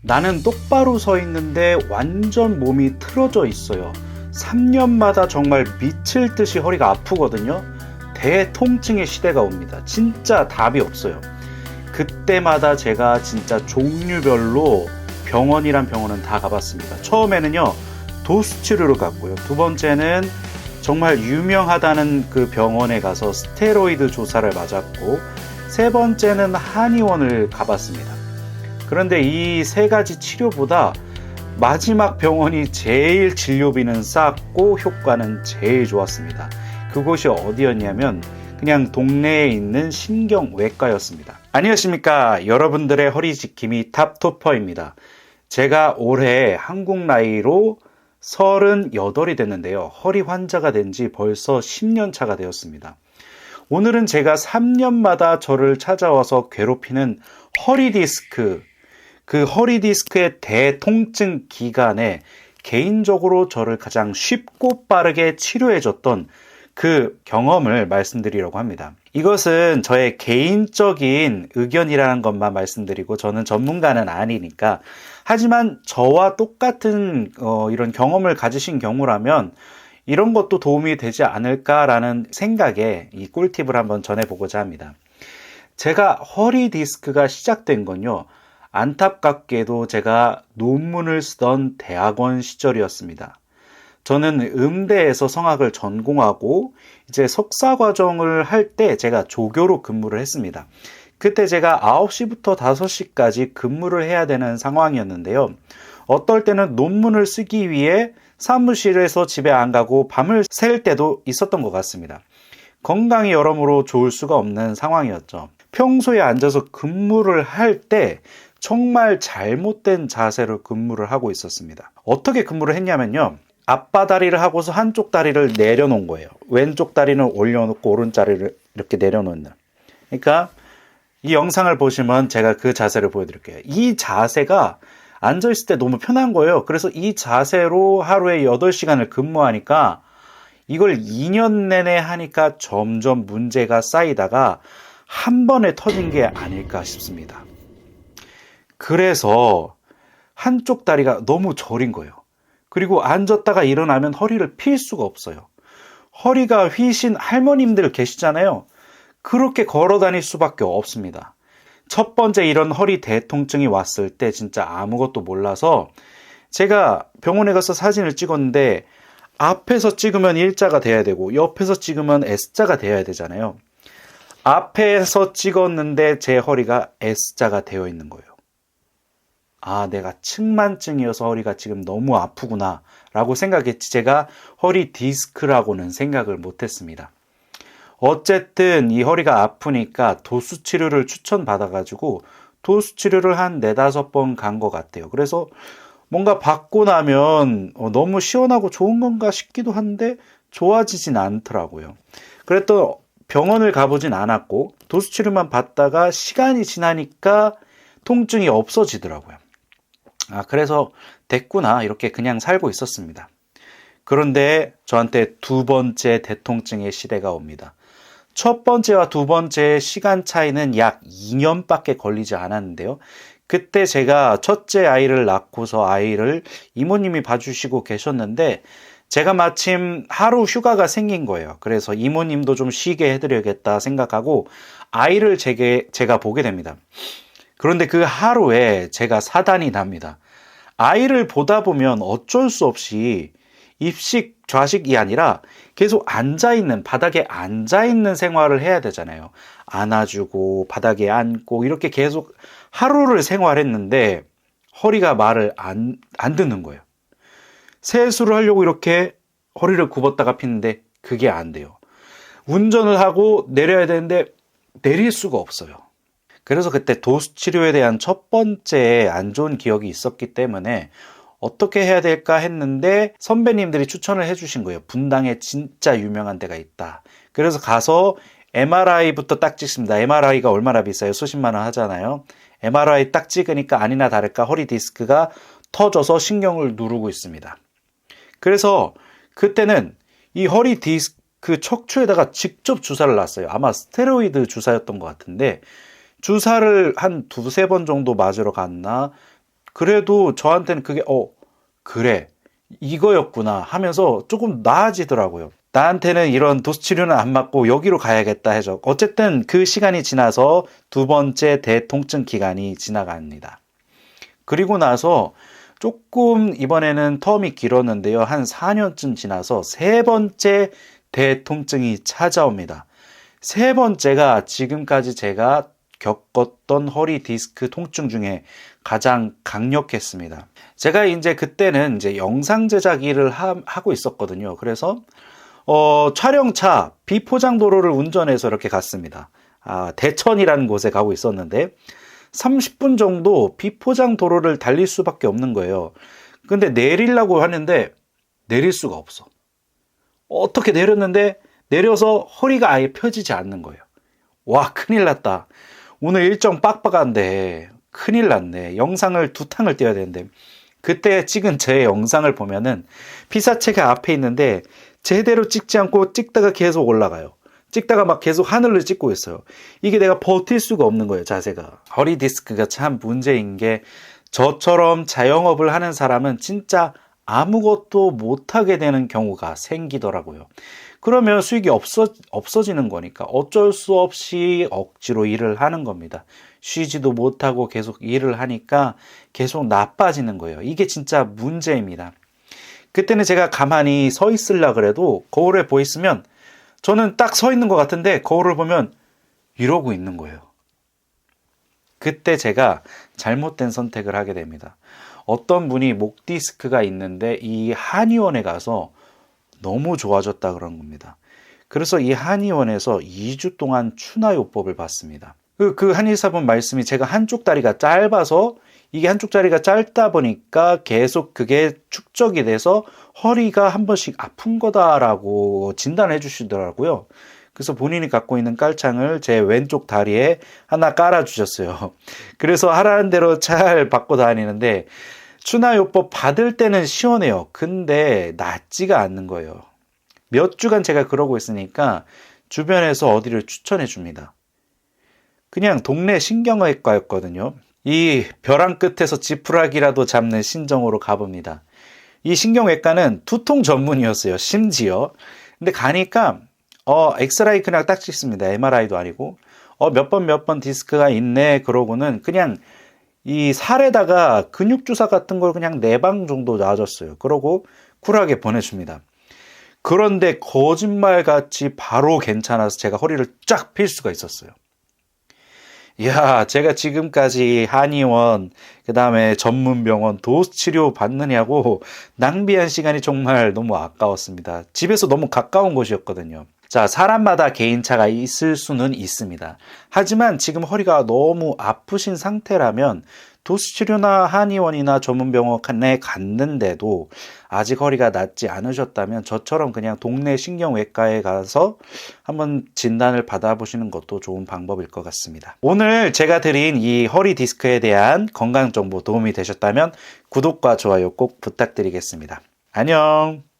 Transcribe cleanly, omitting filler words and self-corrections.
나는 똑바로 서 있는데 완전 몸이 틀어져 있어요. 3년마다 정말 미칠 듯이 허리가 아프거든요. 대통증의 시대가 옵니다. 진짜 답이 없어요. 그때마다 제가 진짜 종류별로 병원이란 병원은 다 가봤습니다. 처음에는요, 도수 치료를 갔고요. 두 번째는 정말 유명하다는 그 병원에 가서 스테로이드 조사를 맞았고, 세 번째는 한의원을 가봤습니다. 그런데 이 세 가지 치료보다 마지막 병원이 제일 진료비는 쌌고 효과는 제일 좋았습니다. 그곳이 어디였냐면 그냥 동네에 있는 신경외과였습니다. 안녕하십니까, 여러분들의 허리 지킴이 탑토퍼입니다. 제가 올해 한국 나이로 38이 됐는데요, 허리 환자가 된 지 벌써 10년 차가 되었습니다. 오늘은 제가 3년마다 저를 찾아와서 괴롭히는 허리 디스크, 그 허리 디스크의 대통증 기간에 개인적으로 저를 가장 쉽고 빠르게 치료해줬던 그 경험을 말씀드리려고 합니다. 이것은 저의 개인적인 의견이라는 것만 말씀드리고 저는 전문가는 아니니까, 하지만 저와 똑같은 이런 경험을 가지신 경우라면 이런 것도 도움이 되지 않을까라는 생각에 이 꿀팁을 한번 전해보고자 합니다. 제가 허리 디스크가 시작된 건요, 안타깝게도 제가 논문을 쓰던 대학원 시절이었습니다. 저는 음대에서 성악을 전공하고 이제 석사 과정을 할 때 제가 조교로 근무를 했습니다. 그때 제가 9시부터 5시까지 근무를 해야 되는 상황이었는데요. 어떨 때는 논문을 쓰기 위해 사무실에서 집에 안 가고 밤을 샐 때도 있었던 것 같습니다. 건강이 여러모로 좋을 수가 없는 상황이었죠. 평소에 앉아서 근무를 할 때 정말 잘못된 자세로 근무를 하고 있었습니다. 어떻게 근무를 했냐면요, 앞바다리를 하고서 한쪽 다리를 내려놓은 거예요. 왼쪽 다리는 올려놓고 오른쪽 다리를 이렇게 내려놓는. 그러니까 이 영상을 보시면 제가 그 자세를 보여드릴게요. 이 자세가 앉아있을 때 너무 편한 거예요. 그래서 이 자세로 하루에 8시간을 근무하니까 이걸 2년 내내 하니까 점점 문제가 쌓이다가 한 번에 터진 게 아닐까 싶습니다. 그래서 한쪽 다리가 너무 저린 거예요. 그리고 앉았다가 일어나면 허리를 필 수가 없어요. 허리가 휘신 할머님들 계시잖아요. 그렇게 걸어 다닐 수밖에 없습니다. 첫 번째 이런 허리 대통증이 왔을 때 진짜 아무것도 몰라서 제가 병원에 가서 사진을 찍었는데, 앞에서 찍으면 일자가 돼야 되고 옆에서 찍으면 S자가 돼야 되잖아요. 앞에서 찍었는데 제 허리가 S자가 되어 있는 거예요. 아, 내가 측만증이어서 허리가 지금 너무 아프구나 라고 생각했지, 제가 허리 디스크라고는 생각을 못했습니다. 어쨌든 이 허리가 아프니까 도수 치료를 추천받아가지고 도수 치료를 한 4-5번 간 것 같아요. 그래서 뭔가 받고 나면 너무 시원하고 좋은 건가 싶기도 한데 좋아지진 않더라고요. 그래도 병원을 가보진 않았고 도수 치료만 받다가 시간이 지나니까 통증이 없어지더라고요. 아, 그래서 됐구나 이렇게 그냥 살고 있었습니다. 그런데 저한테 두 번째 대통증의 시대가 옵니다. 첫 번째와 두 번째의 시간 차이는 약 2년밖에 걸리지 않았는데요. 그때 제가 첫째 아이를 낳고서 아이를 이모님이 봐주시고 계셨는데 제가 마침 하루 휴가가 생긴 거예요. 그래서 이모님도 좀 쉬게 해드려야겠다 생각하고 아이를 제가 보게 됩니다. 그런데 그 하루에 제가 사단이 납니다. 아이를 보다 보면 어쩔 수 없이 입식, 좌식이 아니라 계속 앉아있는, 바닥에 앉아있는 생활을 해야 되잖아요. 안아주고 바닥에 앉고 이렇게 계속 하루를 생활했는데 허리가 말을 안 듣는 거예요. 세수를 하려고 이렇게 허리를 굽었다가 피는데 그게 안 돼요. 운전을 하고 내려야 되는데 내릴 수가 없어요. 그래서 그때 도수 치료에 대한 첫 번째 안 좋은 기억이 있었기 때문에 어떻게 해야 될까 했는데 선배님들이 추천을 해주신 거예요. 분당에 진짜 유명한 데가 있다. 그래서 가서 MRI부터 딱 찍습니다. MRI가 얼마나 비싸요? 수십만 원 하잖아요. MRI 딱 찍으니까 아니나 다를까 허리 디스크가 터져서 신경을 누르고 있습니다. 그래서 그때는 이 허리 디스크 척추에다가 직접 주사를 놨어요. 아마 스테로이드 주사였던 것 같은데 주사를 한 2-3번 정도 맞으러 갔나? 그래도 저한테는 그게 그래 이거였구나 하면서 조금 나아지더라고요. 나한테는 이런 도수 치료는 안 맞고 여기로 가야겠다 해서 어쨌든 그 시간이 지나서 두 번째 대통증 기간이 지나갑니다. 그리고 나서 조금 이번에는 텀이 길었는데요. 한 4년쯤 지나서 세 번째 대통증이 찾아옵니다. 세 번째가 지금까지 제가 겪었던 허리 디스크 통증 중에 가장 강력했습니다. 제가 이제 그때는 이제 영상 제작 일을 하고 있었거든요. 그래서 촬영차 비포장도로를 운전해서 이렇게 갔습니다. 대천이라는 곳에 가고 있었는데 30분 정도 비포장도로를 달릴 수밖에 없는 거예요. 근데 내리려고 하는데 내릴 수가 없어. 어떻게 내렸는데 내려서 허리가 아예 펴지지 않는 거예요. 와, 큰일 났다. 오늘 일정 빡빡한데 큰일 났네. 영상을 2탕을 띄워야 되는데 그때 찍은 제 영상을 보면은 피사체가 앞에 있는데 제대로 찍지 않고 찍다가 계속 올라가요. 찍다가 막 계속 하늘을 찍고 있어요. 이게 내가 버틸 수가 없는 거예요, 자세가. 허리 디스크가 참 문제인 게 저처럼 자영업을 하는 사람은 진짜 아무것도 못하게 되는 경우가 생기더라고요. 그러면 수익이 없어지는 거니까 어쩔 수 없이 억지로 일을 하는 겁니다. 쉬지도 못하고 계속 일을 하니까 계속 나빠지는 거예요. 이게 진짜 문제입니다. 그때는 제가 가만히 서 있으려고 그래도 거울에 보이시면 저는 딱 서 있는 것 같은데 거울을 보면 이러고 있는 거예요. 그때 제가 잘못된 선택을 하게 됩니다. 어떤 분이 목 디스크가 있는데 이 한의원에 가서 너무 좋아졌다 그런 겁니다. 그래서 이 한의원에서 2주 동안 추나요법을 받습니다. 그 한의사분 말씀이 제가 한쪽 다리가 짧아서 이게 한쪽 다리가 짧다 보니까 계속 그게 축적이 돼서 허리가 한 번씩 아픈 거다라고 진단해 주시더라고요. 그래서 본인이 갖고 있는 깔창을 제 왼쪽 다리에 하나 깔아 주셨어요. 그래서 하라는 대로 잘 받고 다니는데 추나요법 받을 때는 시원해요. 근데 낫지가 않는 거예요. 몇 주간 제가 그러고 있으니까 주변에서 어디를 추천해 줍니다. 그냥 동네 신경외과였거든요. 이 벼랑 끝에서 지푸라기라도 잡는 심정으로 가봅니다. 이 신경외과는 두통 전문이었어요. 심지어. 근데 가니까 엑스라이 그냥 딱 찍습니다. MRI도 아니고 몇 번 디스크가 있네 그러고는 그냥 이 살에다가 근육 주사 같은 걸 그냥 4방 정도 놔줬어요. 그러고 쿨하게 보내줍니다. 그런데 거짓말같이 바로 괜찮아서 제가 허리를 쫙 필 수가 있었어요. 이야, 제가 지금까지 한의원, 그 다음에 전문병원 도수치료 받느냐고 낭비한 시간이 정말 너무 아까웠습니다. 집에서 너무 가까운 곳이었거든요. 자, 사람마다 개인차가 있을 수는 있습니다. 하지만 지금 허리가 너무 아프신 상태라면 도수치료나 한의원이나 전문병원에 갔는데도 아직 허리가 낫지 않으셨다면 저처럼 그냥 동네 신경외과에 가서 한번 진단을 받아보시는 것도 좋은 방법일 것 같습니다. 오늘 제가 드린 이 허리 디스크에 대한 건강 정보 도움이 되셨다면 구독과 좋아요 꼭 부탁드리겠습니다. 안녕!